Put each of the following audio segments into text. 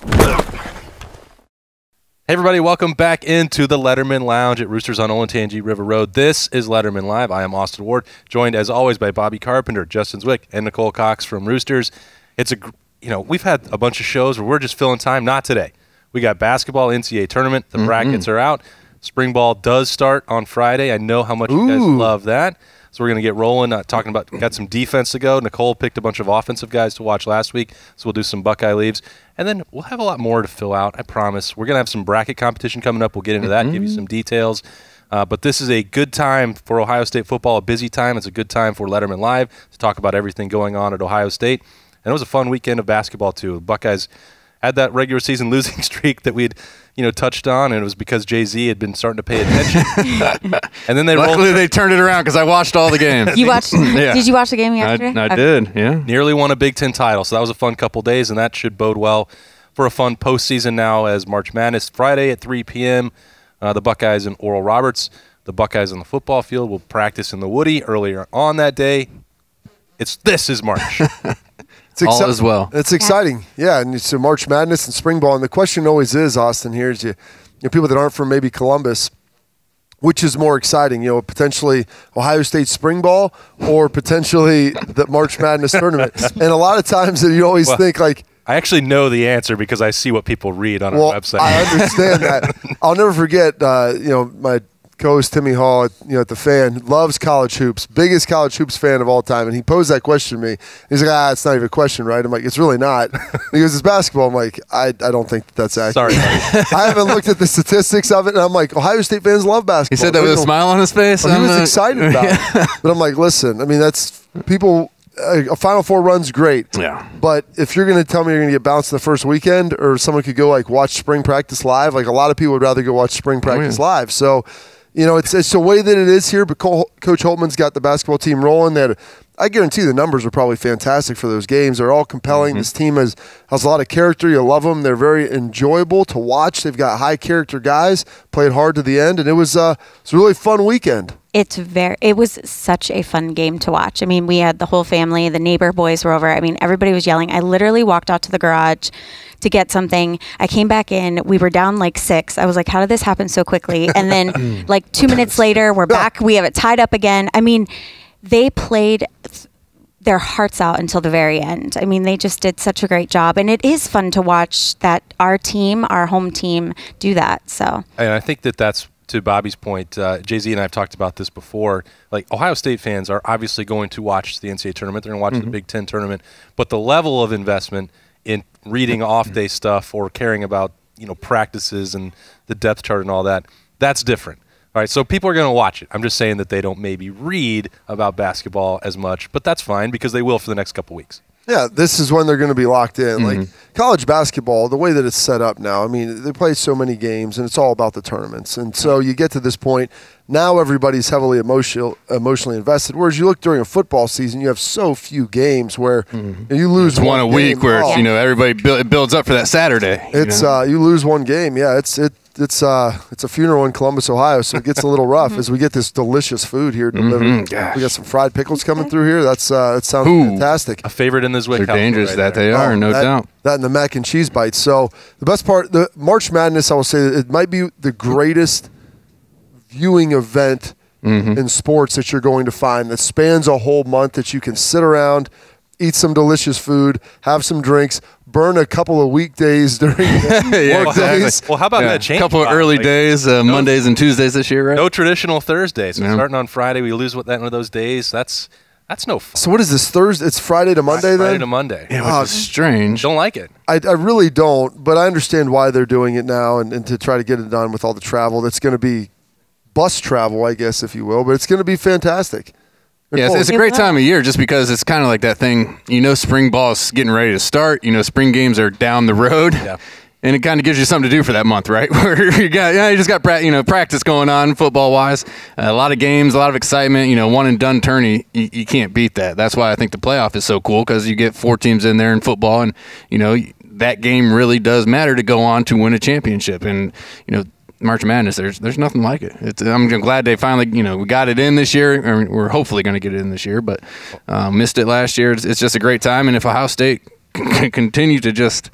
Hey everybody, welcome back into the Lettermen Lounge at Roosters on Olentangy River Road. This is Lettermen Live. I am Austin Ward, joined as always by Bobby Carpenter, Justin Zwick, and Nicole Cox from Roosters. We've had a bunch of shows where we're just filling time. Not today. We got basketball, NCAA Tournament. The brackets are out. Spring ball does start on Friday. I know how much you guys love that. So we're going to get rolling, talking about, got some defense to go. Nicole picked a bunch of offensive guys to watch last week, so we'll do some Buckeye leaves. And then we'll have a lot more to fill out, I promise. We're going to have some bracket competition coming up. We'll get into that, give you some details. But this is a good time for Ohio State football, a busy time. It's a good time for Lettermen Live to talk about everything going on at Ohio State. And it was a fun weekend of basketball, too. The Buckeyes had that regular season losing streak that we had touched on, and it was because Jay-Z had been starting to pay attention. And then luckily they turned it around because I watched all the games. You watched? Yeah. Did you watch the game yesterday? I did, yeah. Nearly won a Big Ten title, so that was a fun couple days, and that should bode well for a fun postseason now as March Madness. Friday at 3 p.m., the Buckeyes and Oral Roberts. The Buckeyes on the football field will practice in the Woody earlier on that day. This is March. All as well. It's exciting. Yeah, and it's a March Madness and spring ball. And the question always is, Austin, here's people that aren't from maybe Columbus, which is more exciting, potentially Ohio State spring ball or potentially the March Madness tournament. And a lot of times you always think like, I actually know the answer because I see what people read on our website. I understand that. I'll never forget, my co-host Timmy Hall at the Fan loves college hoops, biggest college hoops fan of all time, and he posed that question to me. He's like, it's not even a question, right? I'm like, it's really not. He goes, it's basketball. I'm like, I don't think that's accurate. Sorry. I haven't looked at the statistics of it, and I'm like, Ohio State fans love basketball. He said that with a smile on his face. He was excited about it. But I'm like, listen, I mean, that's people. A Final Four run's great. Yeah. But if you're going to tell me you're going to get bounced in the first weekend, or someone could go watch spring practice live, a lot of people would rather go watch spring practice live. So, it's the way that it is here, but Coach Holtman's got the basketball team rolling. I guarantee the numbers are probably fantastic for those games. They're all compelling. This team has a lot of character. You love them. They're very enjoyable to watch. They've got high-character guys, played hard to the end, and it was a really fun weekend. It was such a fun game to watch. I mean, we had the whole family, the neighbor boys were over. I mean, everybody was yelling. I literally walked out to the garage to get something. I came back in. We were down 6. I was like, how did this happen so quickly? And then 2 minutes later, we're back. We have it tied up again. I mean, they played their hearts out until the very end. I mean, they just did such a great job. And it is fun to watch that our home team, do that. So, and I think that's, to Bobby's point, Jay-Z and I have talked about this before. Ohio State fans are obviously going to watch the NCAA tournament. They're going to watch the Big Ten tournament. But the level of investment in reading off-day stuff or caring about, practices and the depth chart and all that, that's different. All right, so people are going to watch it. I'm just saying that they don't maybe read about basketball as much, but that's fine because they will for the next couple weeks. Yeah, this is when they're going to be locked in. College basketball, the way that it's set up now, I mean, they play so many games, and it's all about the tournaments. And so you get to this point, now everybody's heavily emotionally invested, whereas you look during a football season, you have so few games where you lose one a week where everybody builds up for that Saturday. You lose one game. Yeah, it's a funeral in Columbus, Ohio, so it gets a little rough as we get this delicious food here delivered. We got some fried pickles coming through here. That sounds fantastic. A favorite in this week. They're dangerous, they are, no doubt. That and the mac and cheese bites. So the best part, the March Madness, I will say, it might be the greatest viewing event in sports that you're going to find that spans a whole month, that you can sit around, eat some delicious food, have some drinks, burn a couple of weekdays during work days. Well, how about that change? A couple of early days, Mondays and Tuesdays this year, right? No traditional Thursdays. So starting on Friday, we lose one of those days. That's no fun. So what is this, Thursday? It's Friday to Monday then? Friday to Monday. Yeah, which is strange. Don't like it. I really don't, but I understand why they're doing it now and to try to get it done with all the travel. That's going to be bus travel, I guess, if you will, but it's going to be fantastic. Yeah, it's a great time of year just because it's kind of like that thing, spring ball is getting ready to start. Spring games are down the road. Yeah. And it kind of gives you something to do for that month, right? Where you just got practice going on football-wise. A lot of games, a lot of excitement. One and done tourney, you can't beat that. That's why I think the playoff is so cool because you get 4 teams in there in football, and that game really does matter to go on to win a championship. And March Madness, there's nothing like it. I'm glad they finally, we got it in this year. Or we're hopefully going to get it in this year, but missed it last year. It's just a great time, and if Ohio State can continue to just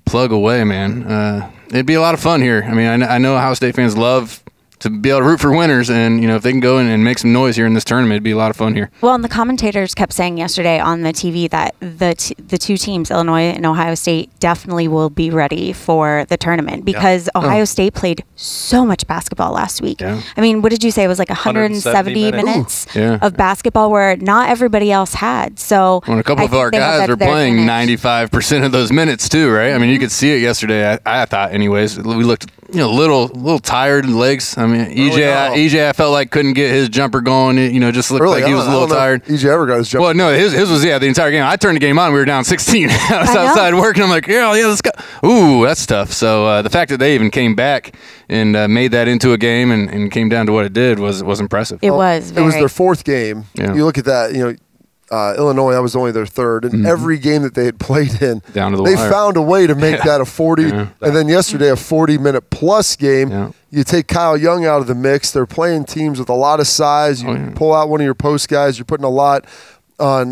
plug away, man. It'd be a lot of fun here. I mean, I know Ohio State fans love to be able to root for winners, and if they can go in and make some noise here in this tournament, it'd be a lot of fun here. Well, and the commentators kept saying yesterday on the TV that the two teams, Illinois and Ohio State, definitely will be ready for the tournament because Ohio State played so much basketball last week. Yeah. I mean, what did you say? It was like 170 minutes of basketball where not everybody else had. So a couple of our guys were playing 95% of those minutes too, right? I mean, you could see it yesterday. I thought, anyways. We looked a little tired in the legs. I mean, EJ, I felt like couldn't get his jumper going. Just looked like he was a little tired. EJ ever got his jumper? Well, no, his was the entire game. I turned the game on. We were down 16. I was outside working. I'm like, yeah, let's go. Ooh, that's tough. So the fact that they even came back and made that into a game and came down to what it did was impressive. It was. It was their fourth game. Yeah. You look at that. Illinois, that was only their third. And every game that they had played in, down to the they wire. found a way to make that a 40. And then yesterday, a 40-minute plus game. Yeah. You take Kyle Young out of the mix. They're playing teams with a lot of size. You pull out one of your post guys. You're putting a lot on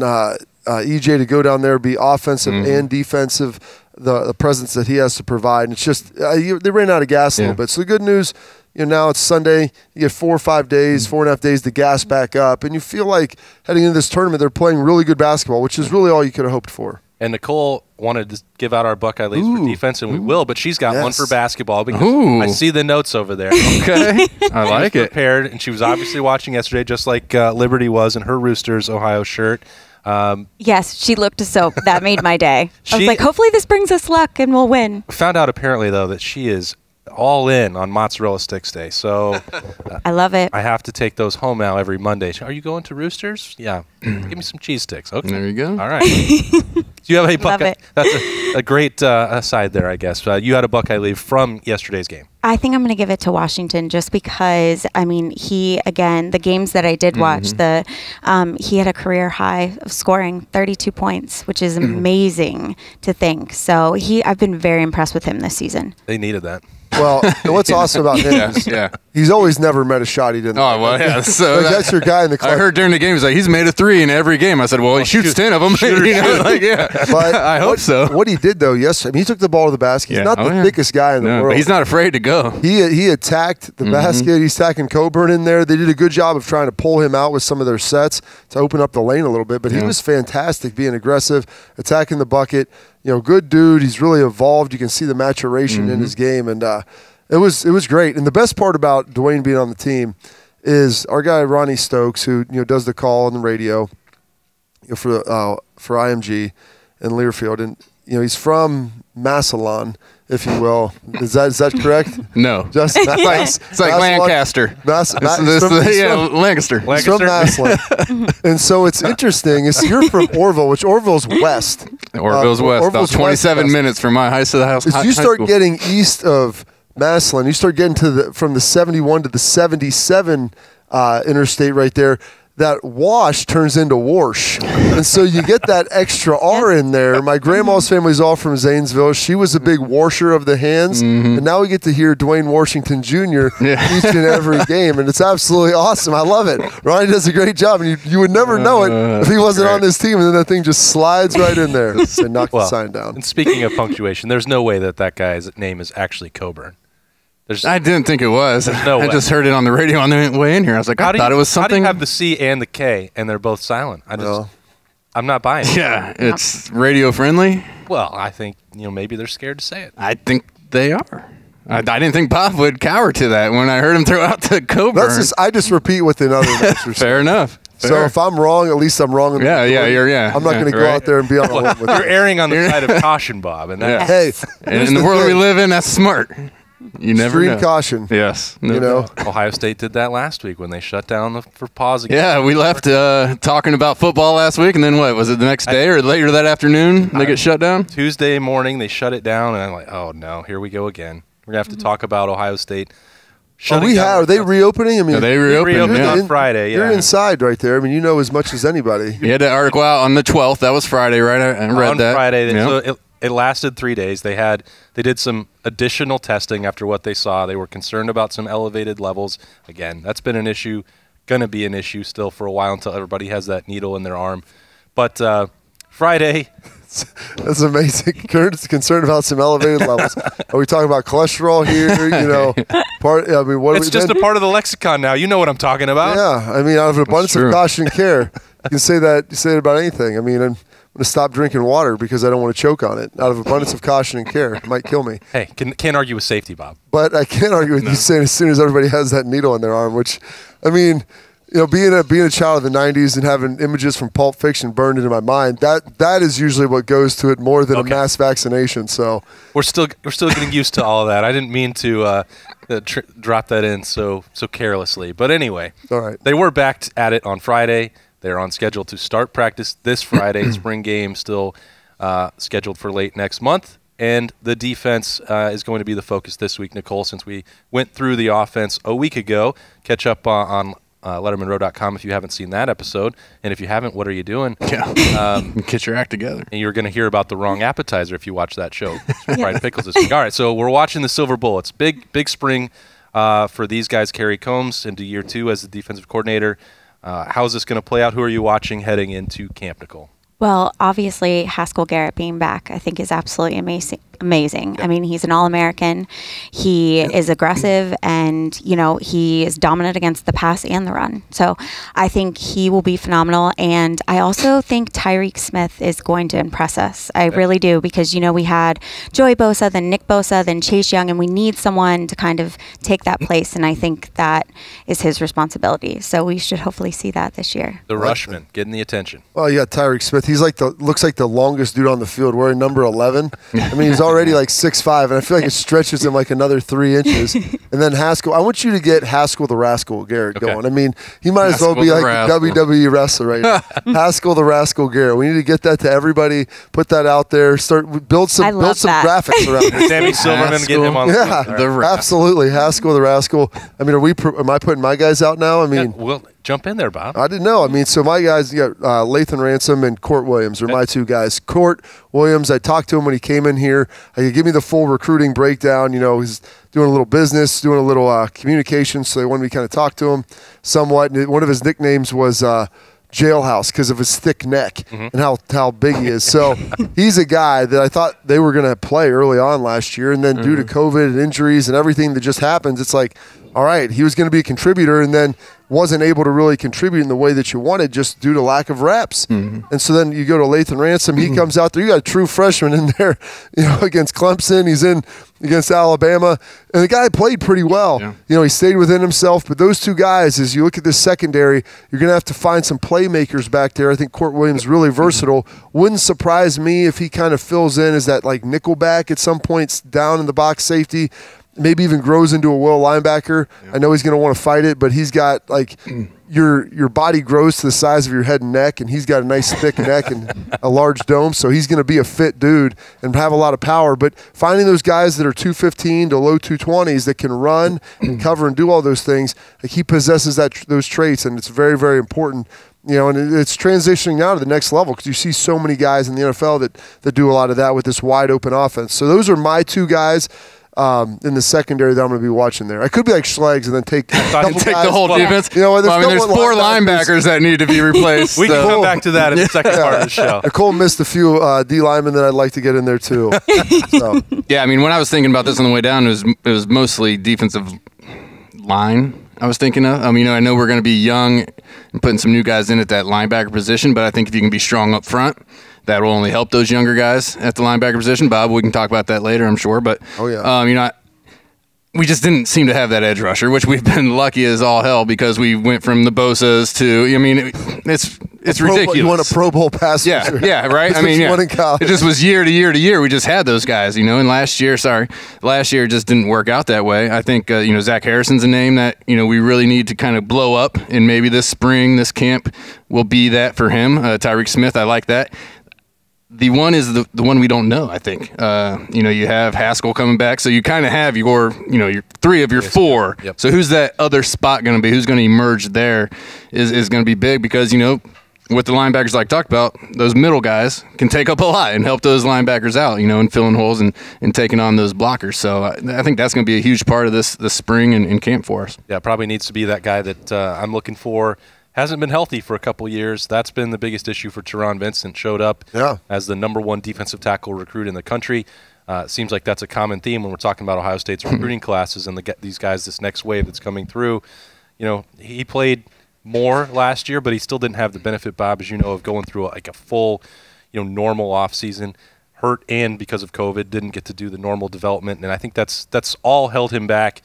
EJ to go down there, be offensive and defensive, the presence that he has to provide. And it's just they ran out of gas a little bit. So the good news, now it's Sunday. You get 4 or 5 days, 4.5 days to gas back up. And you feel like heading into this tournament, they're playing really good basketball, which is really all you could have hoped for. And Nicole wanted to give out our Buckeye leads for defense, and we will, but she's got one for basketball because I see the notes over there. Okay. I like it. Prepared, and she was obviously watching yesterday just like Liberty was in her Roosters Ohio shirt. Yes, she looked so that made my day. I was like, hopefully this brings us luck and we'll win. Found out apparently, though, that she is all in on mozzarella sticks day. So I love it. I have to take those home now every Monday. Are you going to Roosters? Yeah. Give me some cheese sticks. Okay. There you go. All right. Do you have a Buckeye? That's a great aside there, I guess. You had a Buckeye leave from yesterday's game. I think I'm going to give it to Washington just because, I mean, the games that I did watch, he had a career high of scoring 32 points, which is amazing to think. So I've been very impressed with him this season. They needed that. Well, what's awesome about him is he's always never met a shot he didn't. Oh, well, yeah. So that's your guy in the club. I heard during the game, he's like, he's made a 3 in every game. I said, well, he shoots 10 of them. But I hope so. What he did, though, yesterday, I mean, he took the ball to the basket. He's not the thickest guy in the world. But he's not afraid to go. He attacked the basket. He's attacking Coburn in there. They did a good job of trying to pull him out with some of their sets to open up the lane a little bit. But he was fantastic, being aggressive, attacking the bucket. Good dude. He's really evolved. You can see the maturation in his game. And it was great. And the best part about Dwayne being on the team is our guy Ronnie Stokes, who does the call on the radio for IMG in Learfield, and he's from Massillon, if you will. Is that correct? No, just it's like Lancaster. Lancaster. He's from Massillon. And so it's interesting. You're from Orville, which Orville's west. Orville's west. About 27 minutes from my house to the house. As you start getting east of Massillon, you start getting from the 71 to the 77 interstate right there. That wash turns into Warsh. And so you get that extra R in there. My grandma's family's all from Zanesville. She was a big washer of the hands. And now we get to hear Dwayne Washington Jr. each and every game. And it's absolutely awesome. I love it. Ronnie does a great job. And you would never know it if he wasn't on this team. And then that thing just slides right in there and knocks the sign down. And speaking of punctuation, there's no way that guy's name is actually Coburn. I didn't think it was. No I just heard it on the radio on the way in here. I was like, I thought it was something. How do you have the C and the K and they're both silent? I'm not buying it. Yeah, it's radio friendly. Well, I think maybe they're scared to say it. I think they are. I didn't think Bob would cower to that when I heard him throw out to Coburn. I just repeat what the other announcers Fair enough. So if I'm wrong, at least I'm wrong. I'm not going to go out there and be on a limb with You're erring on the side of caution, Bob. And hey, in the world we live in, that's smart. You never know. Extreme caution. Yes. Ohio State did that last week when they shut down for pause again. Yeah, we left talking about football last week, and then what? Was it the next day or later that afternoon they get shut down? Tuesday morning they shut it down, and I'm like, oh, no, here we go again. We're going to have to talk about Ohio State. Are they reopening? I mean, they reopened on Friday. You're inside right there. I mean, you know as much as anybody. You had that article out on the 12th. That was Friday, right? I read that. On Friday. So it lasted 3 days. They did some additional testing after what they saw. They were concerned about some elevated levels. Again, that's been an issue, going to be an issue still for a while until everybody has that needle in their arm. But Friday. That's amazing. Kurt's concerned about some elevated levels. Are we talking about cholesterol here? You know, It's just a part of the lexicon now. You know what I'm talking about. Yeah, I mean, out of an abundance of caution and care, you can say that. You say it about anything. I mean, I'm going to stop drinking water because I don't want to choke on it. Out of abundance of caution and care, it might kill me. Hey, can't argue with safety, Bob. But I can't argue with you saying as soon as everybody has that needle in their arm, which, I mean, you know, being a child of the '90s and having images from Pulp Fiction burned into my mind, that is usually what goes to it more than a mass vaccination. So we're still getting used to all of that. I didn't mean to drop that in so carelessly, but anyway, all right. They were back at it on Friday. They're on schedule to start practice this Friday. Spring game still scheduled for late next month. And the defense is going to be the focus this week, Nicole, since we went through the offense a week ago. Catch up on LettermenRow.com if you haven't seen that episode. And if you haven't, what are you doing? Yeah. Get your act together. And you're going to hear about the wrong appetizer if you watch that show. Fried pickles this week. All right, so we're watching the Silver Bullets. Big spring for these guys. Kerry Combs into year 2 as the defensive coordinator. How is this going to play out? Who are you watching heading into camp, Nicole? Well, obviously, Haskell Garrett being back, I think, is absolutely amazing. Yep. I mean, he's an All-American. He is aggressive, and, you know, he is dominant against the pass and the run. So I think he will be phenomenal. And I also think Tyrik Smith is going to impress us. I really do, because, you know, we had Joey Bosa, then Nick Bosa, then Chase Young, and we need someone to kind of take that place. And I think that is his responsibility. So we should hopefully see that this year. The Rushman getting the attention. Well, yeah, Tyrik Smith. He's like looks like the longest dude on the field, wearing number 11. I mean, he's already like 6'5", and I feel like it stretches him like another 3 inches. And then Haskell, I want you to get Haskell the Rascal Garrett going. I mean, he might as well be like a WWE wrestler right now. Haskell the Rascal Garrett. We need to get that to everybody. Put that out there. Build some graphics around it. Sammy Silverman, get him on. Yeah, absolutely. Haskell the Rascal. I mean, am I putting my guys out now? I mean, well, jump in there, Bob. I didn't know. I mean, so my guys, Lathan Ransom and Court Williams are my 2 guys. Court Williams, I talked to him when he came in here. He could give me the full recruiting breakdown. You know, he's doing a little business, doing a little communication, so they wanted me to kind of talk to him somewhat. And one of his nicknames was Jailhouse because of his thick neck and how big he is. So he's a guy that I thought they were going to play early on last year, and then due to COVID and injuries and everything that just happens, it's like, all right, he was going to be a contributor and then wasn't able to really contribute in the way that you wanted just due to lack of reps. And so then you go to Lathan Ransom. He comes out there. You got a true freshman in there, you know, against Clemson. He's in against Alabama. And the guy played pretty well. Yeah. You know, he stayed within himself. But those 2 guys, as you look at this secondary, you're going to have to find some playmakers back there. I think Court Williams is really versatile. Wouldn't surprise me if he kind of fills in as that like nickelback at some points down in the box safety. Maybe even grows into a will linebacker. Yeah. I know he's going to want to fight it, but he's got like your body grows to the size of your head and neck, and he's got a nice thick neck and a large dome, so he's going to be a fit dude and have a lot of power. But finding those guys that are 215 to low 220s that can run and cover and do all those things, like he possesses those traits, and it's very, very important. You know, and it's transitioning now to the next level because you see so many guys in the NFL that do a lot of that with this wide open offense. So those are my 2 guys. In the secondary that I'm going to be watching there. I could be like Schlegs and then take the whole defense. You know, there's 4 linebackers that need to be replaced. We can come back to that in the second part of the show. Nicole missed a few D linemen that I'd like to get in there too. So. Yeah, I mean, when I was thinking about this on the way down, it was mostly defensive line I was thinking of. You know, I know we're going to be young and putting some new guys in at that linebacker position, but I think if you can be strong up front, that will only help those younger guys at the linebacker position. Bob, we can talk about that later, I'm sure. But, you know, we just didn't seem to have that edge rusher, which we've been lucky as all hell because we went from the Bosas to, I mean, it's ridiculous. You want a Pro Bowl pass rusher. Yeah, right? I mean, it just was year to year to year. We just had those guys, you know, and last year it just didn't work out that way. I think, you know, Zach Harrison's a name that, you know, we really need to kind of blow up, and maybe this spring, this camp will be that for him. Tyrik Smith, I like that. The one is the one we don't know, I think. You know, you have Haskell coming back, so you kind of have your 3 of your 4. Yep. So who's that other spot going to be? Who's going to emerge there is going to be big because, you know, what the linebackers like talked about, those middle guys can take up a lot and help those linebackers out, you know, and filling holes and taking on those blockers. So I think that's going to be a huge part of this spring and camp for us. Yeah, probably needs to be that guy that I'm looking for hasn't been healthy for a couple years. That's been the biggest issue for Teron Vincent. Showed up as the #1 defensive tackle recruit in the country. Seems like that's a common theme when we're talking about Ohio State's recruiting classes and these guys, this next wave that's coming through. He played more last year, but he still didn't have the benefit, Bob, as you know, of going through a full, normal offseason. Hurt and because of COVID, didn't get to do the normal development, and I think that's all held him back.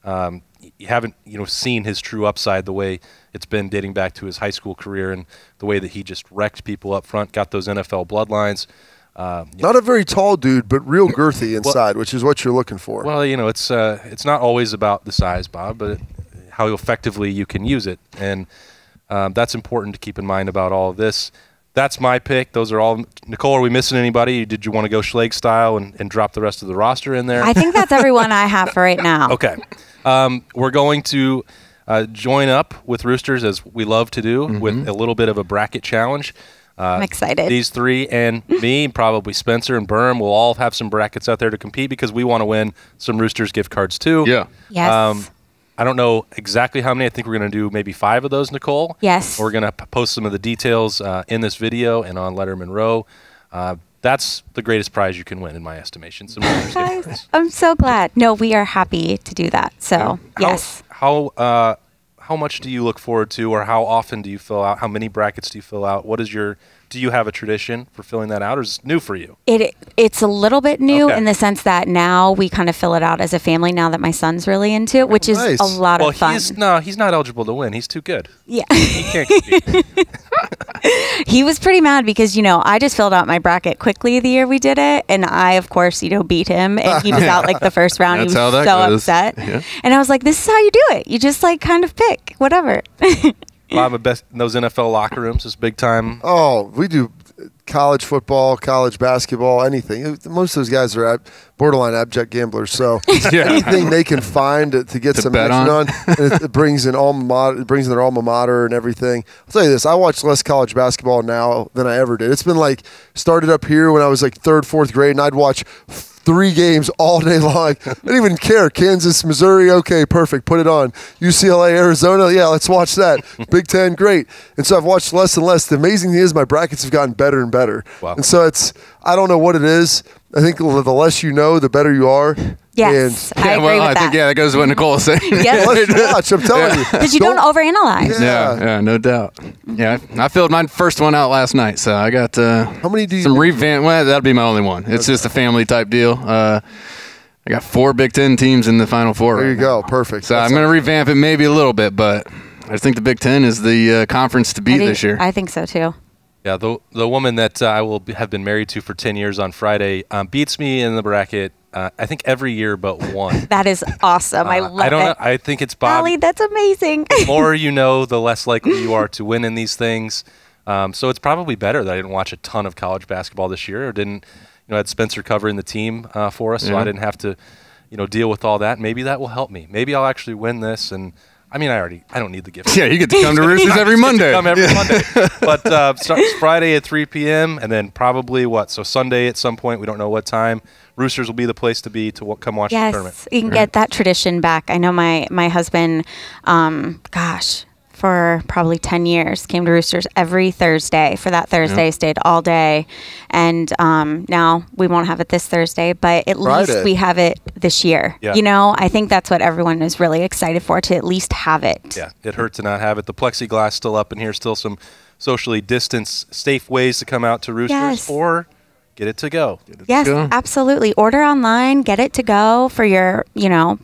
You haven't seen his true upside the way it's been dating back to his high school career and the way that he just wrecked people up front, got those NFL bloodlines. Not a very tall dude, but real girthy inside, which is what you're looking for. Well, it's not always about the size, Bob, but how effectively you can use it, and that's important to keep in mind about all of this. That's my pick. Those are all. Nicole, are we missing anybody? Did you want to go Schleg style and drop the rest of the roster in there? I think that's everyone I have for right now. Okay. We're going to join up with Roosters, as we love to do, with a little bit of a bracket challenge. I'm excited. These three and me, probably Spencer and Berm, will all have some brackets out there to compete because we want to win some Roosters gift cards too. Yeah. Yes. I don't know exactly how many. I think we're going to do maybe 5 of those, Nicole. Yes. We're going to post some of the details in this video and on Lettermen Row. That's the greatest prize you can win, in my estimation. Some Roosters gift cards. I'm so glad. No, we are happy to do that. So, yes. How much do you look forward to, or how often do you fill out? How many brackets do you fill out? Do you have a tradition for filling that out, or is it new for you? It's a little bit new in the sense that now we kind of fill it out as a family now that my son's really into it, which is a lot of fun. He's not eligible to win. He's too good. Yeah. He can't compete. He was pretty mad because, I just filled out my bracket quickly the year we did it. And I, of course, beat him. And he was out like the first round. He was so upset. Yeah. And I was like, this is how you do it. You just kind of pick whatever. Bob, those NFL locker rooms is big time. Oh, we do college football, college basketball, anything. Most of those guys are borderline abject gamblers, so anything they can find to get some action on, it brings in alma mater, it brings in their alma mater and everything. I'll tell you this: I watch less college basketball now than I ever did. It's been started up here when I was 3rd, 4th grade, and I'd watch 3 games all day long. I didn't even care. Kansas, Missouri, okay, perfect. Put it on. UCLA, Arizona, yeah, let's watch that. Big Ten, great. And so I've watched less and less. The amazing thing is my brackets have gotten better and better. Wow. And so I don't know what it is. I think the less you know, the better you are. Yes, I agree with that. I think that goes with what Nicole was saying. Yes. Let's watch, I'm telling you. Because you don't overanalyze. Yeah, no doubt. Yeah, I filled my first one out last night, so I got how many do you some revamp. Well, that'll be my only one. It's just a family type deal. I got 4 Big Ten teams in the Final Four. There you go, perfect. So I'm going to revamp it maybe a little bit, but I think the Big Ten is the conference to beat this year. I think so too. Yeah, the woman that I will have been married to for 10 years on Friday beats me in the bracket. I think every year but one. That is awesome. I love it. I think it's Bob. Allie, that's amazing. The more you know, the less likely you are to win in these things. So it's probably better that I didn't watch a ton of college basketball this year, or didn't. Had Spencer covering the team for us, so I didn't have to, deal with all that. Maybe that will help me. Maybe I'll actually win this. And I mean, I don't need the gift. Yeah, you get to come to Roosters every Monday. Monday. But starts Friday at 3 p.m. and then probably So Sunday at some point. We don't know what time. Roosters will be the place to be to come watch the tournament. Yes, you can get that tradition back. I know my husband, for probably 10 years, came to Roosters every Thursday. For that Thursday, stayed all day. And now we won't have it this Thursday, but at least we have it this year. Yeah. I think that's what everyone is really excited for, to at least have it. Yeah, it hurt to not have it. The plexiglass still up in here, still some socially distanced, safe ways to come out to Roosters or get it to go. Absolutely. Order online, get it to go for your,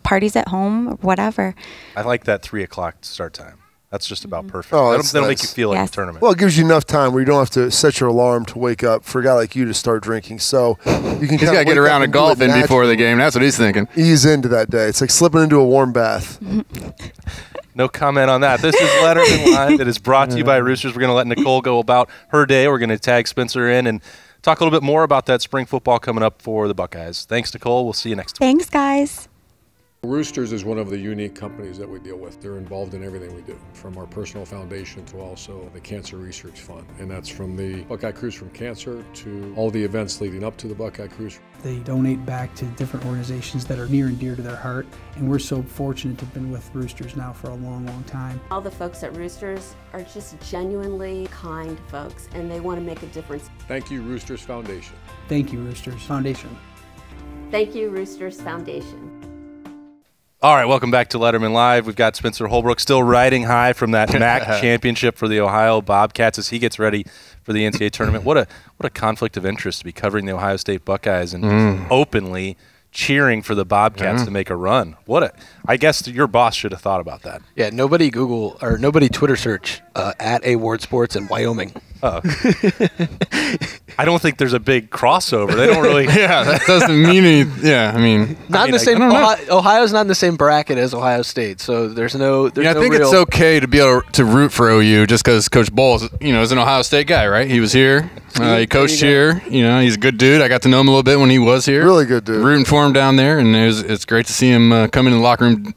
parties at home, or whatever. I like that 3 o'clock start time. That's just about perfect. That'll make you feel like a tournament. Well, it gives you enough time where you don't have to set your alarm to wake up for a guy like you to start drinking. So you can. He's got to get around to golfing before the game. That's what he's thinking. Ease into that day. It's like slipping into a warm bath. No comment on that. This is Lettermen Live. It is brought to you by Roosters. We're going to let Nicole go about her day. We're going to tag Spencer in and talk a little bit more about that spring football coming up for the Buckeyes. Thanks, Nicole. We'll see you next time. Thanks, guys. Roosters is one of the unique companies that we deal with. They're involved in everything we do, from our personal foundation to also the Cancer Research Fund. And that's from the Buckeye Cruise from Cancer to all the events leading up to the Buckeye Cruise. They donate back to different organizations that are near and dear to their heart, and we're so fortunate to have been with Roosters now for a long, long time. All the folks at Roosters are just genuinely kind folks, and they want to make a difference. Thank you, Roosters Foundation. Thank you, Roosters Foundation. Thank you, Roosters Foundation. All right, welcome back to Lettermen Live. We've got Spencer Holbrook still riding high from that MAC championship for the Ohio Bobcats as he gets ready for the NCAA tournament. What a conflict of interest to be covering the Ohio State Buckeyes and openly cheering for the Bobcats to make a run. I guess your boss should have thought about that. Yeah, nobody Twitter search at A Ward Sports in Wyoming. Oh. I don't think there's a big crossover. They don't really. Yeah, that doesn't mean anything. Yeah, I mean, not in the same. Ohio's not in the same bracket as Ohio State, so there's no. I think it's okay to be able to root for OU just because Coach Bowles, is an Ohio State guy, right? He was here. He coached here. He's a good dude. I got to know him a little bit when he was here. Really good dude. Rooting for him down there, and it's great to see him come in the locker room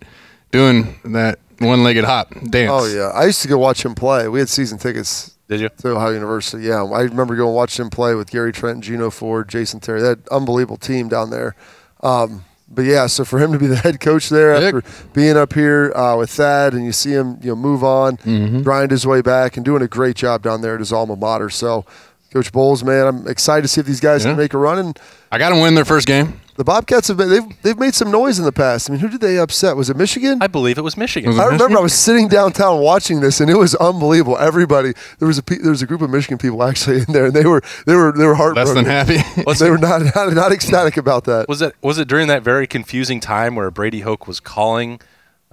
doing that one-legged hop dance. Oh yeah, I used to go watch him play. We had season tickets. Did you? To Ohio University, yeah. I remember going and watching him play with Gary Trent, Gino Ford, Jason Terry. That unbelievable team down there. But yeah, so for him to be the head coach there after being up here with Thad, and you see him, move on, grind his way back, and doing a great job down there at his alma mater. So, Coach Bowles, man, I'm excited to see if these guys can make a run. And I got them win their first game. The Bobcats they've made some noise in the past. I mean, who did they upset? Was it Michigan? I believe it was Michigan. I remember I was sitting downtown watching this, and it was unbelievable. Everybody, there was a group of Michigan people actually in there, and they were heartbroken. Less than happy. They were not ecstatic about that. Was it during that very confusing time where Brady Hoke was calling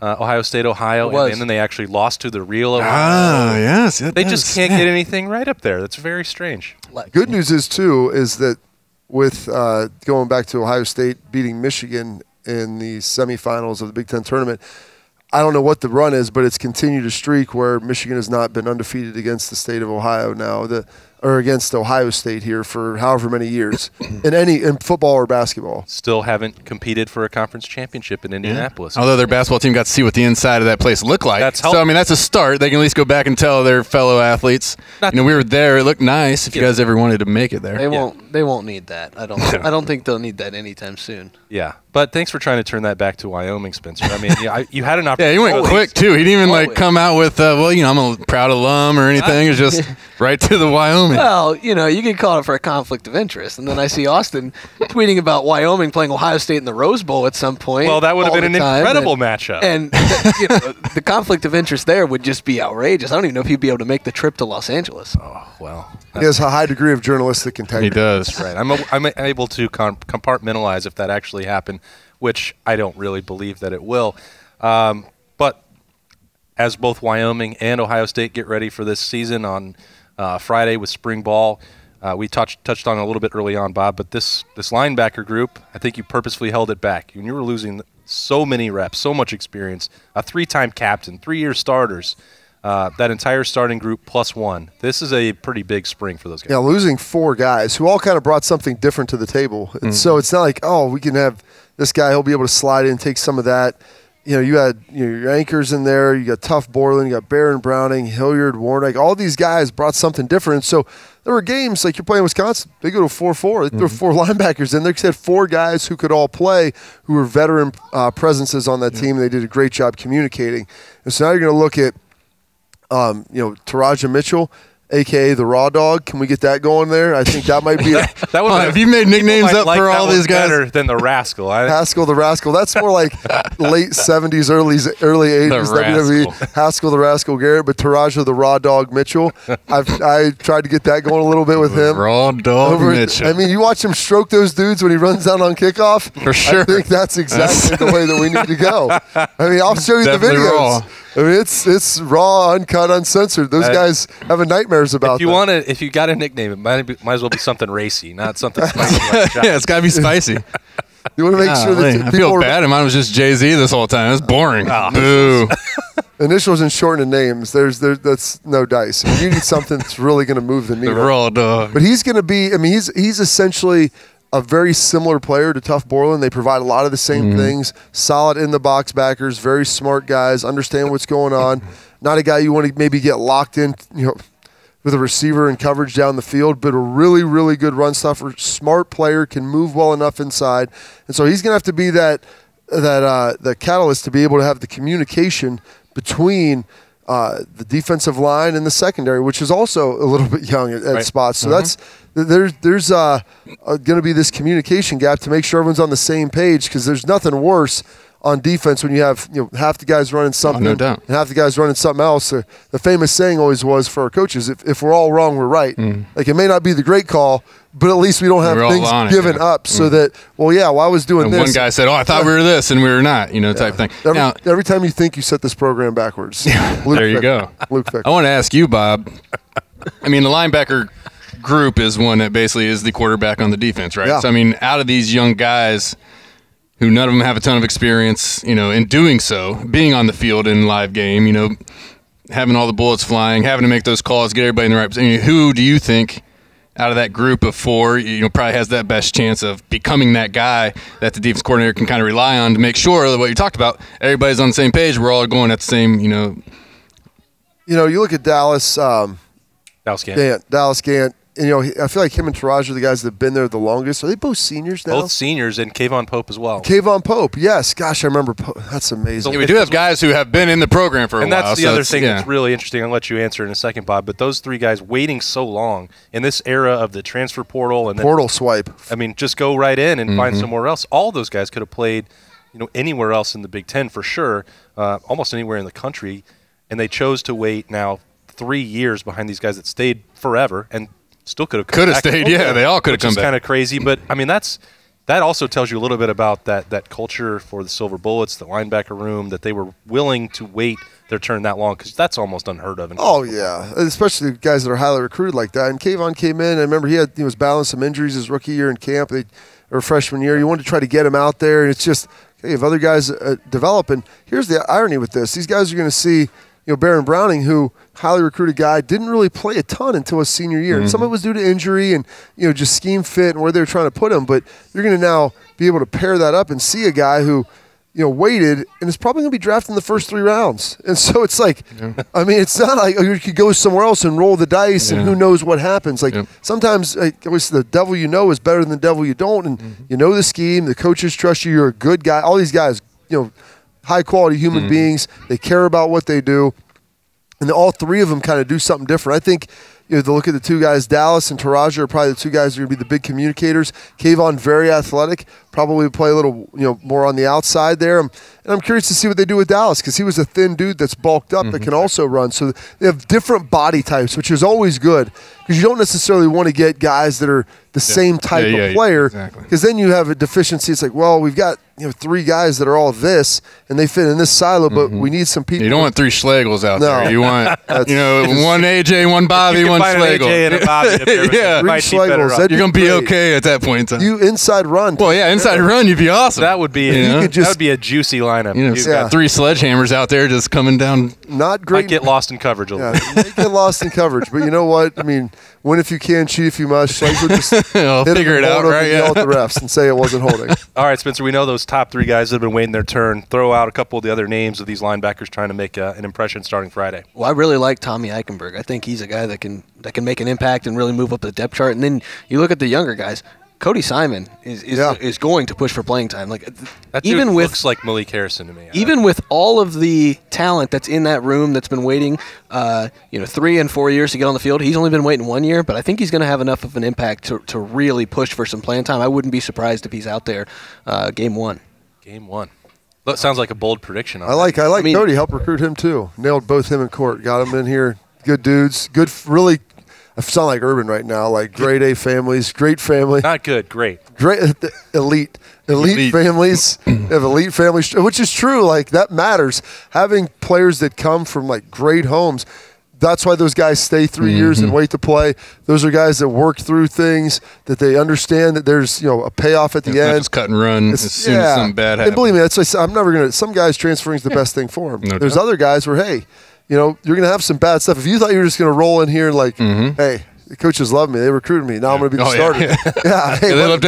Ohio State, Ohio, and then they actually lost to the real Ohio? Ah, yes. They just can't get anything right up there. That's very strange. Good news is that with going back to Ohio State beating Michigan in the semifinals of the Big Ten tournament, I don't know what the run is, but it's continued a streak where Michigan has not been undefeated against the state of Ohio now, or against Ohio State here for however many years in football or basketball. Still haven't competed for a conference championship in Indianapolis. Although their basketball team got to see what the inside of that place looked like. That's a start. They can at least go back and tell their fellow athletes. We were there. It looked nice. If you guys ever wanted to make it there, they won't need that. I don't think they'll need that anytime soon. Yeah. But thanks for trying to turn that back to Wyoming, Spencer. I mean, you had an opportunity. Yeah, he went quick, too. He didn't even come out with, I'm a proud alum or anything. It's just right to the Wyoming. Well, you can call it for a conflict of interest. And then I see Austin tweeting about Wyoming playing Ohio State in the Rose Bowl at some point. Well, that would have been an incredible matchup. And the conflict of interest there would just be outrageous. I don't even know if he'd be able to make the trip to Los Angeles. Oh, well. He has a high degrit of journalistic integrity. He does. Right. I'm able to compartmentalize if that actually happened, which I don't really believe that it will. But as both Wyoming and Ohio State get ready for this season on Friday with spring ball, we touched on it a little bit early on, Bob, but this linebacker group, I think you purposefully held it back. When you were losing so many reps, so much experience, a 3-time captain, 3-year starters, that entire starting group plus one. This is a pretty big spring for those guys. Yeah, losing 4 guys who all kind of brought something different to the table. And so it's not like, we can have this guy, he'll be able to slide in and take some of that. You had your anchors in there. You got Tough Borland. You got Barron Browning, Hilliard, Warnick. All these guys brought something different. So there were games like you're playing Wisconsin. They go to 4-4. There were 4 linebackers in there. They had 4 guys who could all play, who were veteran presences on that team. They did a great job communicating. And so now you're going to look at Taraja Mitchell, a.k.a. the Raw Dog. Can we get that going there? I think that might be have you made nicknames up for all these guys? Better than the Rascal. Haskell the Rascal. That's more like late 70s, early 80s WWE. Haskell the Rascal Garrett, but Taraja the Raw Dog Mitchell. I tried to get that going a little bit with him. Raw Dog Mitchell. I mean, you watch him stroke those dudes when he runs down on kickoff. For sure. I think that's exactly the way that we need to go. I mean, I'll show you the videos. Raw. I mean, it's raw, uncut, uncensored. Those guys have nightmares about that. If you got a nickname, it might as well be something racy, not something spicy. Yeah, it's got to be spicy. You want to make sure that I feel bad. Mine was just Jay-Z this whole time. It's boring. Boo. Initials and shortened names. That's no dice. You need something that's really going to move the needle. The Raw Dog. But he's going to be. I mean, he's essentially a very similar player to Tuff Borland. They provide a lot of the same things. Solid in the box backers, very smart guys, understand what's going on. Not a guy you want to maybe get locked in, with a receiver and coverage down the field, but a really, really good run stuffer. Smart player, can move well enough inside, and so he's going to have to be the catalyst to be able to have the communication between the defensive line and the secondary, which is also a little bit young at spots. So there's going to be this communication gap to make sure everyone's on the same page, because there's nothing worse on defense when you have half the guys running something and half the guys running something else. The famous saying always was for our coaches, if we're all wrong, we're right. Like, it may not be the great call, but at least we don't have things given up so that, I was doing this. One guy said, I thought we were this, and we were not, type thing. Every time you think you set this program backwards. There you go. Luke I want to ask you, Bob. I mean, the linebacker group is one that basically is the quarterback on the defense, right? Yeah. So, I mean, out of these young guys who none of them have a ton of experience, in doing so, being on the field in live game, having all the bullets flying, having to make those calls, get everybody in the right position. Who do you think out of that group of four, probably has that best chance of becoming that guy that the defense coordinator can kind of rely on to make sure that what you talked about, everybody's on the same page, we're all going at the same, You look at Dallas Gant. Dallas Gant. And, I feel like him and Taraj are the guys that have been there the longest. Are they both seniors now? Both seniors, and Kayvon Pope as well. Kayvon Pope, yes. Gosh, I remember Pope. That's amazing. Yeah, we do have guys who have been in the program for a while. And that's the other thing that's really interesting. I'll let you answer in a second, Bob. But those three guys waiting so long in this era of the transfer portal. And portal swipe. I mean, just go right in and find somewhere else. All those guys could have played, anywhere else in the Big Ten for sure, almost anywhere in the country. And they chose to wait now 3 years behind these guys that stayed forever and still could have come back. Stayed, they all could have come back. Which is kind of crazy, but I mean that also tells you a little bit about that culture for the Silver Bullets, the linebacker room, that they were willing to wait their turn that long, because that's almost unheard of. Especially guys that are highly recruited like that. And Kayvon came in, and I remember he was battling some injuries his rookie year in camp, or freshman year. You wanted to try to get him out there, and it's just, if other guys develop. And here's the irony with this: these guys are going to see. Baron Browning, who highly recruited guy, didn't really play a ton until his senior year. And some of it was due to injury and, just scheme fit and where they were trying to put him. But you're going to now be able to pair that up and see a guy who, waited and is probably going to be drafted in the first 3 rounds. And so it's like, I mean, it's not like you could go somewhere else and roll the dice and who knows what happens. Like sometimes the devil is better than the devil you don't. And the scheme, the coaches trust you, you're a good guy. All these guys, high-quality human beings. They care about what they do. And all three of them kind of do something different. I think, to look at the two guys, Dallas and Taraja are probably the two guys who are going to be the big communicators. Kayvon, very athletic, probably play a little, more on the outside there. And I'm curious to see what they do with Dallas, because he was a thin dude that's bulked up that can also run. So they have different body types, which is always good, because you don't necessarily want to get guys that are the same type of player, because then you have a deficiency. It's like, well, we've got 3 guys that are all this, and they fit in this silo, but we need some people. You don't want 3 Schlegels out there. You want, one AJ, one Bobby, one Schlegel. AJ and a Bobby up there. 3 Schlegels. You're going to be okay at that point in time. You inside run. Well, inside run, you'd be awesome. That would be that would be a juicy lineup. You've got 3 sledgehammers out there just coming down. Not great. Might get lost in coverage a little bit. Might get lost in coverage, but you know what? I mean, win if you can, cheat if you must. I'll figure it out, right? Yell at the refs and say it wasn't holding. All right, Spencer, we know those top 3 guys that have been waiting their turn. Throw out a couple of the other names of these linebackers trying to make an impression starting Friday. Well, I really like Tommy Eichenberg. I think he's a guy that can make an impact and really move up the depth chart. And then you look at the younger guys. Cody Simon is going to push for playing time. Like that dude even looks like Malik Harrison to me. Even with all of the talent that's in that room that's been waiting, 3 and 4 years to get on the field. He's only been waiting 1 year, but I think he's going to have enough of an impact to really push for some playing time. I wouldn't be surprised if he's out there game 1. Game 1. That sounds like a bold prediction. I like Cody. Help recruit him too. Nailed both him and Court. Got him in here. Good dudes. Good, really. I sound like Urban right now, like grade A families, great family. Not good, great. Elite families. Have elite families, which is true. Like, that matters. Having players that come from, like, great homes, that's why those guys stay 3 years and wait to play. Those are guys that work through things, that they understand that there's, a payoff at the end. Not just cut and run as soon as something bad happens. And believe me, that's why I'm never going to – some guys transferring is the best thing for them. There's other guys where, hey – you're going to have some bad stuff. If you thought you were just going to roll in here and hey, the coaches love me. They recruited me. Now I'm going to be the starter. Yeah. Hey, they loved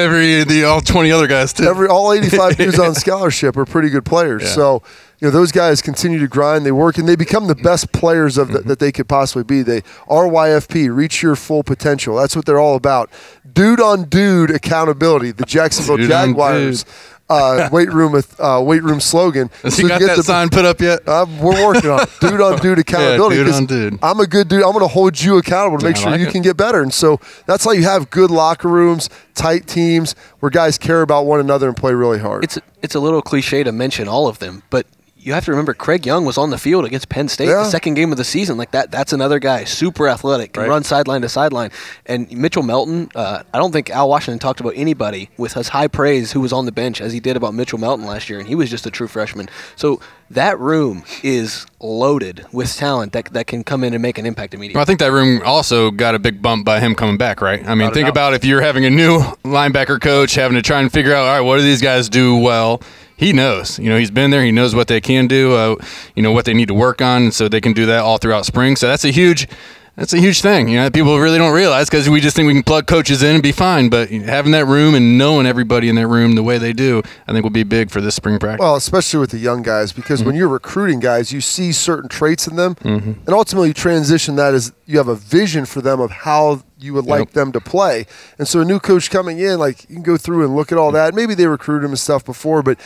all 20 other guys too. All 85 dudes on scholarship are pretty good players. Yeah. So, those guys continue to grind. They work, and they become the best players that they could possibly be. They RYFP, reach your full potential. That's what they're all about. Dude on dude accountability. The Jacksonville Jaguars weight room slogan. Has you got that sign put up yet? We're working on it. Dude on dude accountability. Yeah, dude on dude. I'm a good dude. I'm going to hold you accountable to make sure you can get better. And so that's how you have good locker rooms, tight teams where guys care about one another and play really hard. It's a little cliche to mention all of them, but you have to remember Craig Young was on the field against Penn State the second game of the season. Like that's another guy, super athletic, can run sideline to sideline. And Mitchell Melton, I don't think Al Washington talked about anybody with as high praise who was on the bench as he did about Mitchell Melton last year, and he was just a true freshman. So that room is loaded with talent that can come in and make an impact immediately. Well, I think that room also got a big bump by him coming back, right? I mean, think about if you're having a new linebacker coach having to try and figure out, all right, what do these guys do well? He knows. He's been there. He knows what they can do, what they need to work on, so they can do that all throughout spring. So that's a huge thing. People really don't realize because we just think we can plug coaches in and be fine. But having that room and knowing everybody in that room the way they do, I think will be big for this spring practice. Well, especially with the young guys, because when you're recruiting guys, you see certain traits in them, and ultimately you transition that as you have a vision for them of how you would like them to play. And so a new coach coming in, you can go through and look at all that. Maybe they recruited him and stuff before, but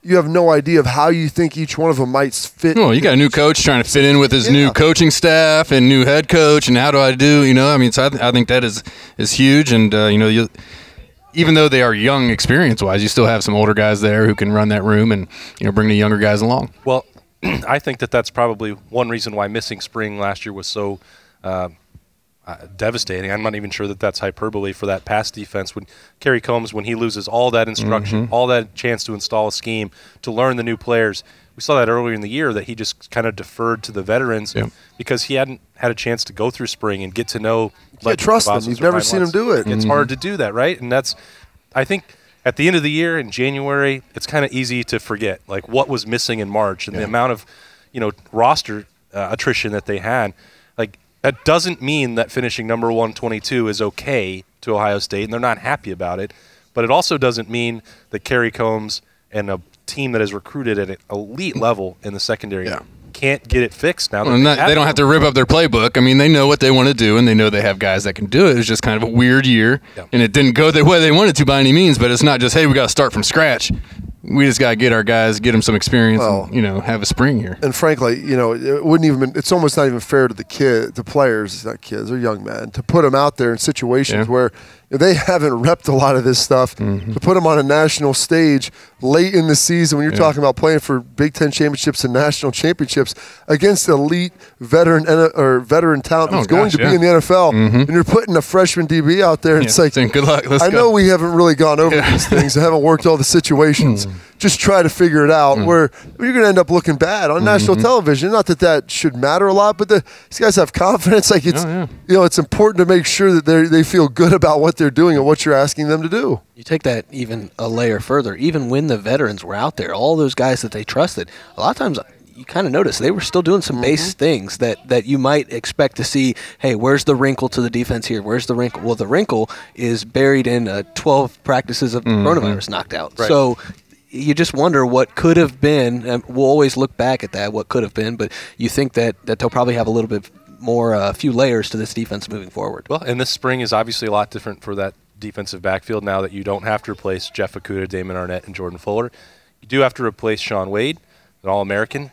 you have no idea of how you think each one of them might fit. Well, you got a new coach trying to fit in with his new coaching staff and new head coach, and how do I do? So I think that is huge. And even though they are young experience-wise, you still have some older guys there who can run that room and bring the younger guys along. Well, I think that's probably one reason why missing spring last year was so devastating. I'm not even sure that's hyperbole for that pass defense. When Kerry Combs, when he loses all that instruction, all that chance to install a scheme, to learn the new players, we saw that earlier in the year that he just kind of deferred to the veterans because he hadn't had a chance to go through spring and get to know. You can't trust them. You've never seen him do it. It's hard to do that, right? And I think at the end of the year in January, it's kind of easy to forget what was missing in March and the amount of roster attrition that they had. That doesn't mean that finishing number 122 is okay to Ohio State, and they're not happy about it. But it also doesn't mean that Kerry Combs and a team that is recruited at an elite level in the secondary can't get it fixed now. They don't have to rip up their playbook. I mean, they know what they want to do, and they know they have guys that can do it. It was just kind of a weird year, and it didn't go the way they wanted to by any means. But it's not just, hey, we got to start from scratch. We just got to get our guys, get them some experience, and, have a spring here. And frankly, it wouldn't even. It's almost not even fair to the players. It's not kids; they're young men. To put them out there in situations where they haven't repped a lot of this stuff, to put them on a national stage late in the season when you're talking about playing for Big Ten championships and national championships against elite veteran talent that's going to be in the NFL, and you're putting a freshman DB out there, and it's like, good luck. I know we haven't really gone over these things. I haven't worked all the situations. Just try to figure it out where you're going to end up looking bad on national television. Not that should matter a lot, but these guys have confidence. It's important to make sure that they feel good about what they're doing and what you're asking them to do. You take that even a layer further. Even when the veterans were out there, all those guys that they trusted, a lot of times you kind of notice they were still doing some base things that you might expect to see. Hey, where's the wrinkle to the defense here? Where's the wrinkle? Well, the wrinkle is buried in 12 practices of coronavirus knocked out. Right. So you just wonder what could have been, and we'll always look back at that, what could have been, but you think that they'll probably have a little bit more, a few layers to this defense moving forward. Well, and this spring is obviously a lot different for that defensive backfield now that you don't have to replace Jeff Okudah, Damon Arnett, and Jordan Fuller. You do have to replace Shaun Wade, an All-American.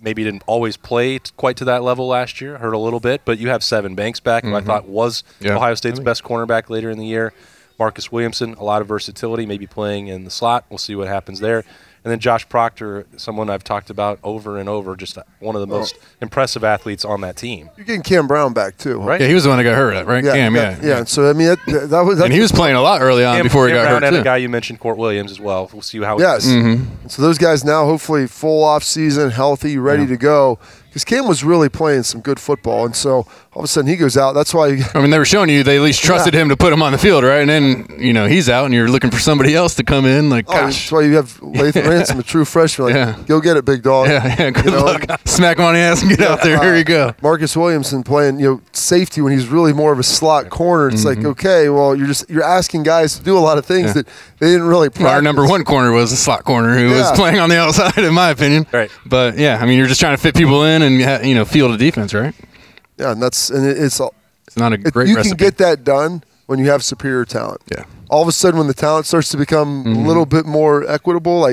Maybe didn't always play quite to that level last year, hurt a little bit, but you have Sevin Banks back, who I thought was Ohio State's best cornerback later in the year. Marcus Williamson, a lot of versatility, maybe playing in the slot. We'll see what happens there. And then Josh Proctor, someone I've talked about over and over, just one of the most impressive athletes on that team. You're getting Cam Brown back too, right? Yeah, he was the one that got hurt, right? Yeah, Cam, yeah. So I mean, that was. And he was playing a lot early on before he got hurt and too. a guy you mentioned, Court Williams, as well. We'll see how. Yes. So those guys now, hopefully, full off season, healthy, ready to go. because Cam was really playing some good football, and so all of a sudden he goes out. That's why. I mean, they were showing you they at least trusted him to put him on the field, right? And then he's out, and you're looking for somebody else to come in. Like, gosh, that's why you have Lathan Ransom, a true freshman. Like, go get it, big dog. Yeah, good luck. Smack him on the ass and get out there. Here you go. Marcus Williamson playing safety when he's really more of a slot corner. It's like, okay, well, you're asking guys to do a lot of things that they didn't really practice. Our number one corner was a slot corner who was playing on the outside, in my opinion. Right. But yeah, I mean, you're just trying to fit people in and field a defense, right? Yeah, and it's not a great you recipe. can get that done when you have superior talent. Yeah. All of a sudden, when the talent starts to become a little bit more equitable,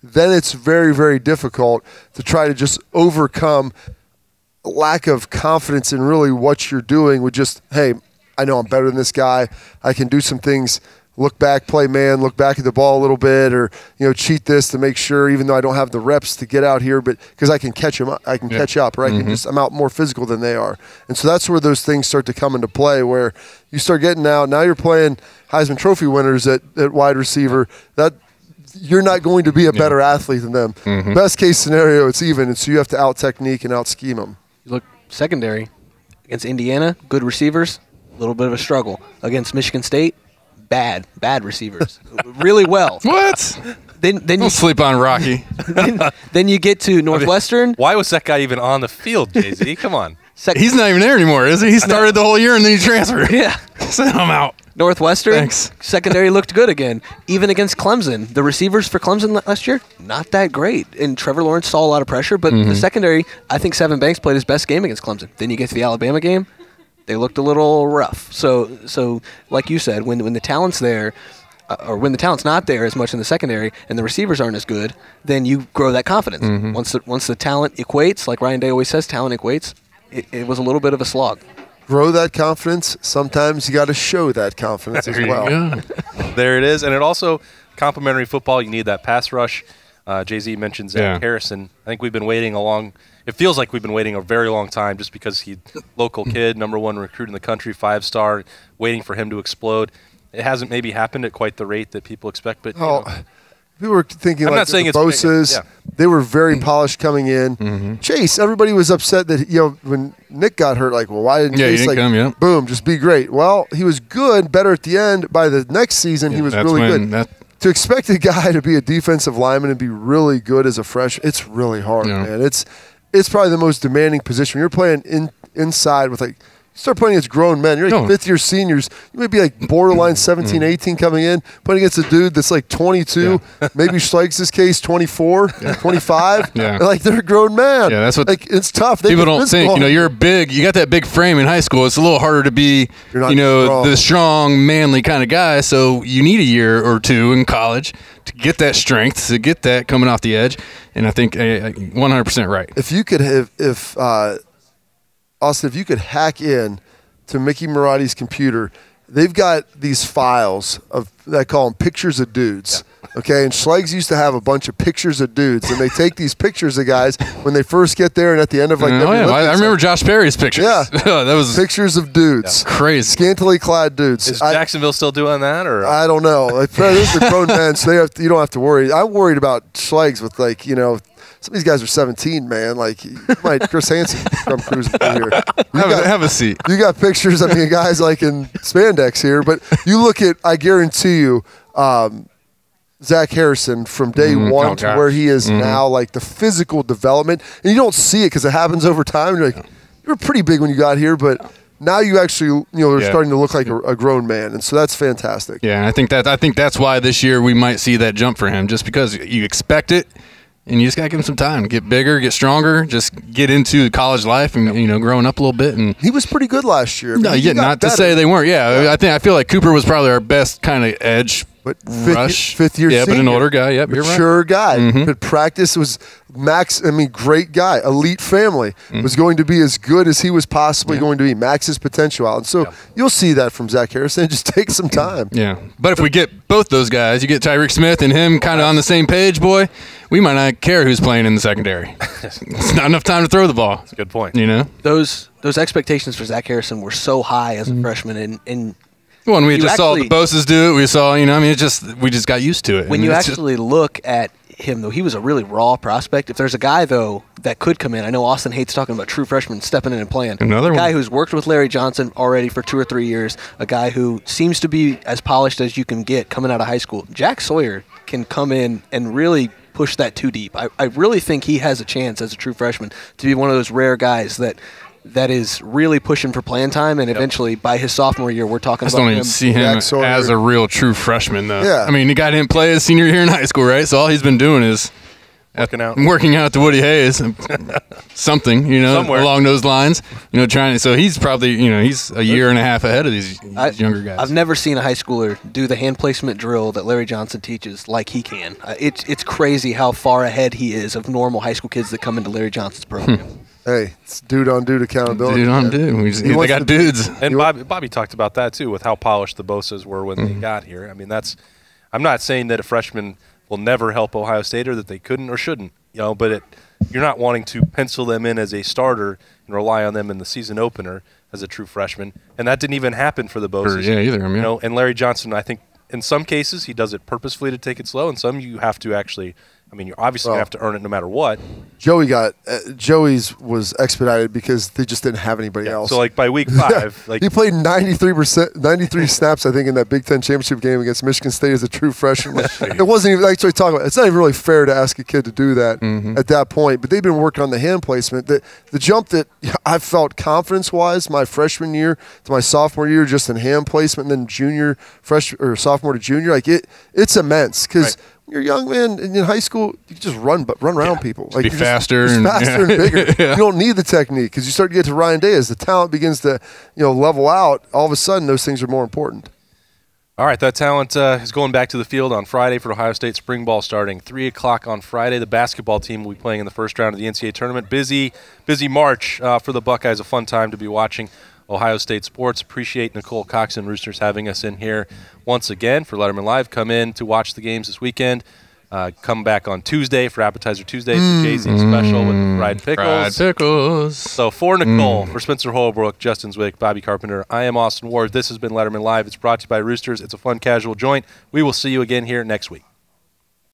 then it's very, very difficult to try to just overcome lack of confidence in really what you're doing with just, hey, I know I'm better than this guy. I can do some things. Look back, play man, look back at the ball a little bit, or cheat this to make sure, even though I don't have the reps to get out here, but because I can catch him, I can catch up, or I can I'm out more physical than they are, and so that's where those things start to come into play, where you start getting out. Now you're playing Heisman Trophy winners at wide receiver. That you're not going to be a better athlete than them. Best case scenario, it's even, and so you have to out technique and out scheme them. You look secondary against Indiana, good receivers, a little bit of a struggle against Michigan State. Bad receivers, really well. What? Then Don't you sleep on Rocky. then you get to Northwestern. Why was that guy even on the field, Jay-Z? Come on. He's not even there anymore, is he? He started the whole year and then he transferred. Yeah. Send him out. Northwestern, Thanks. secondary looked good again. Even against Clemson, the receivers for Clemson last year, not that great. And Trevor Lawrence saw a lot of pressure, but the secondary, I think Sevyn Banks played his best game against Clemson. Then you get to the Alabama game. They looked a little rough. So like you said, when the talent's there, or when the talent's not there as much in the secondary, and the receivers aren't as good, then you grow that confidence. Once the talent equates, like Ryan Day always says, talent equates. It was a little bit of a slog. Grow that confidence. Sometimes you got to show that confidence as well. There it is, and it also complementary football. You need that pass rush. Jay-Z mentioned Zach Harrison. I think we've been waiting it feels like we've been waiting a very long time just because he's local kid, number one recruit in the country, 5-star, waiting for him to explode. It hasn't maybe happened at quite the rate that people expect, but people were thinking I'm like not saying the it's Bosa's, they were very polished coming in. Chase, everybody was upset that when Nick got hurt, like, well, why didn't Chase come, boom, just be great? Well, he was good, better at the end. By the next season, he was really good. To expect a guy to be a defensive lineman and be really good as a freshman, it's really hard, man. It's probably the most demanding position. When you're playing inside with start playing against grown men. You're like fifth-year seniors. You may be like borderline 17, 18 coming in, playing against a dude that's like 22, maybe Schleig's case 24, 25. Like they're a grown man. Yeah, that's what it's tough. People don't think. You're big. You got that big frame in high school. It's a little harder to be, the strong, manly kind of guy. So you need a year or two in college to get that strength, to get that coming off the edge. And I think 100% right. If you could have, Austin, if you could hack in to Mickey Marotti's computer, they've got these files I call them pictures of dudes. Okay, and Schleig's used to have a bunch of pictures of dudes, and they take these pictures of guys when they first get there and at the end of I remember Josh Perry's pictures. Yeah, that was pictures of dudes. Crazy, scantily clad dudes. Is Jacksonville still doing that, or I don't know. Those are grown men, so you don't have to worry. I'm worried about Schleig's with some of these guys are 17, man. Like, Chris Hansen come cruising through here. Have a seat. You got pictures, guys like in spandex here, but you look at, I guarantee you, Zach Harrison from day one to where he is now, like the physical development, and you don't see it because it happens over time. You're like, you were pretty big when you got here, but now you actually, are starting to look like a grown man, and so that's fantastic. Yeah, and I think that's why this year we might see that jump for him, just because you expect it. And you just got to give him some time to get bigger, get stronger, just get into college life and, growing up a little bit. And he was pretty good last year. Not to say they weren't. I feel like Cooper was probably our best kind of edge but rush. Fifth year senior. But an older guy. Yep, mature guy. Could practice, was Max, great guy, elite family, was going to be as good as he was possibly going to be, max's potential out. And so you'll see that from Zach Harrison. It just takes some time. Yeah. But if we get both those guys, you get Tyrik Smith and him kind of on the same page, boy, we might not care who's playing in the secondary. It's not enough time to throw the ball. That's a good point. Those expectations for Zach Harrison were so high as a freshman, and when we just saw the Bosa's do it, we saw, we just got used to it. When you actually look at him, though. He was a really raw prospect. If there's a guy, though, that could come in, I know Austin hates talking about true freshmen stepping in and playing. Another guy one. who's worked with Larry Johnson already for 2 or 3 years, a guy who seems to be as polished as you can get coming out of high school. Jack Sawyer can come in and really push that too deep. I really think he has a chance as a true freshman to be one of those rare guys that is really pushing for playing time, and eventually by his sophomore year, we're talking about him. I don't even see him as a real true freshman, though. Yeah. I mean, the guy didn't play his senior year in high school, right? So all he's been doing is working out to Woody Hayes, something, Somewhere along those lines, trying to. So he's probably, he's a year and a half ahead of these younger guys. I've never seen a high schooler do the hand placement drill that Larry Johnson teaches like he can. It's crazy how far ahead he is of normal high school kids that come into Larry Johnson's program. Hey, it's dude on dude accountability. Dude on dude. They got dudes. And Bobby talked about that too, with how polished the Bosas were when they got here. I mean, I'm not saying that a freshman will never help Ohio State or that they couldn't or shouldn't, but you're not wanting to pencil them in as a starter and rely on them in the season opener as a true freshman. And that didn't even happen for the Bosas. Either. And Larry Johnson, I think in some cases he does it purposefully to take it slow, and some you have to actually – you're obviously going to have to earn it no matter what. Joey's was expedited because they just didn't have anybody else. So, by week 5. He played 93 snaps, I think, in that Big Ten championship game against Michigan State as a true freshman. It wasn't even – that's what we talk about. It's not even really fair to ask a kid to do that at that point. But they've been working on the hand placement. The jump that I felt confidence-wise my freshman year to my sophomore year just in hand placement, and then sophomore to junior, it's immense because – you're a young man in high school, you can just run around people. Be faster and bigger. Yeah. You don't need the technique because you start to get to Ryan Day. As the talent begins to level out, all of a sudden those things are more important. All right, that talent is going back to the field on Friday for Ohio State spring ball starting 3 o'clock on Friday. The basketball team will be playing in the first round of the NCAA Tournament. Busy March for the Buckeyes. A fun time to be watching Ohio State sports. Appreciate Nicole Cox and Roosters having us in here once again for Lettermen Live. Come in to watch the games this weekend. Come back on Tuesday for Appetizer Tuesday. It's a Jay-Z special with fried pickles. Fried pickles. So for Nicole, for Spencer Holbrook, Justin Zwick, Bobby Carpenter, I am Austin Ward. This has been Lettermen Live. It's brought to you by Roosters. It's a fun, casual joint. We will see you again here next week.